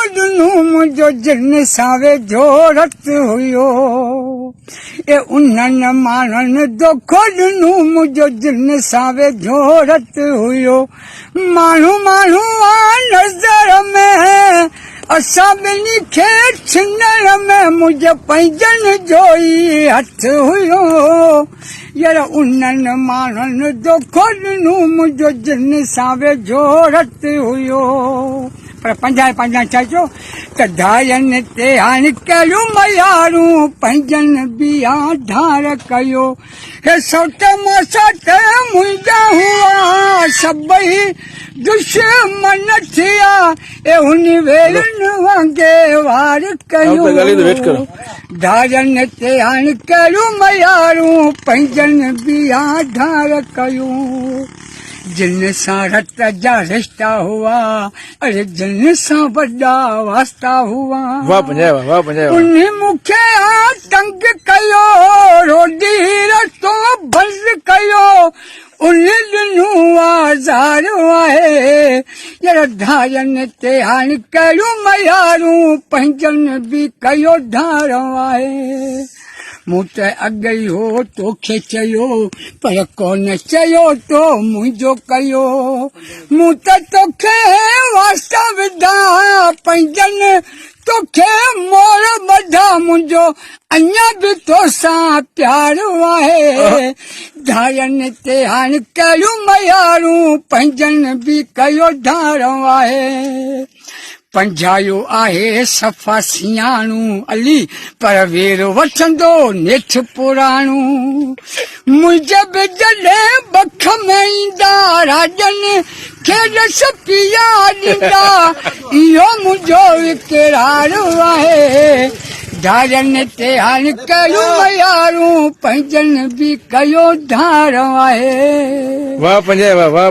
ॾिनो मुंहिंजो जिन सां वेझो रत हुयो ए उन्हनि माण्हुनि दोखो ॾिनो मुंहिंजो जिन सां वेझो रत हुयो माण्हू माण्हू नज़र में असां ॿिन्ही खे छिनण में मुंहिंजे पंहिंजनि जो ई हथ हुयो यार उन्हनि माण्हुनि दोखो ॾिनो मुंहिंजो जिन सां वेझो रत हुयो पर पंजा चइजो त धायनि ते हाणे कहिड़ियूं मयारूं पंहिंजनि बिया ढार कयो हे सौट मासा त मुंहिंजा हुआ सभई दुश्मन थिया ए हुन वेलनि वांगे वार कयो धायनि ते हाणे कहिड़ियूं मयारूं पंहिंजनि बिया ढार कयो जिन सां रत जा रिश्ता हुआ अरे जिन सां वॾा वास्ता हुआ उन मूंखे तंग कयो रोडी रस्तो बंदि कयो उन ॾिनो आज़ार आहे यार धायनि ते हाणे कहिड़ियूं मयारूं पंहिंजनि बि कयो ढार आहे मूं त अॻई हो तोखे चयो पर कोन चयो तो मुंहिंजो कयो मूं त तोखे वास्ता विधा पंहिंजनि तोखे मोर ॿधा मुंहिंजो अञा बि तोसां प्यार आहे धायनि ते हाणे कहिड़ियूं मयारूं पंहिंजनि बि कयो ढार आहे पंझायो आहे सफ़ा सियाणू अली पर वेर वठंदो नेठ पुराणू मुंहिंजे बि जॾहिं बख में ईंदा राजनि खे रस पिया ॾींदा इहो मुंहिंजो इक़रार आहे धारनि ते हाणे कहिड़ियूं मयारूं पंहिंजनि बि कयो धार आहे। वाह पंजे वाह।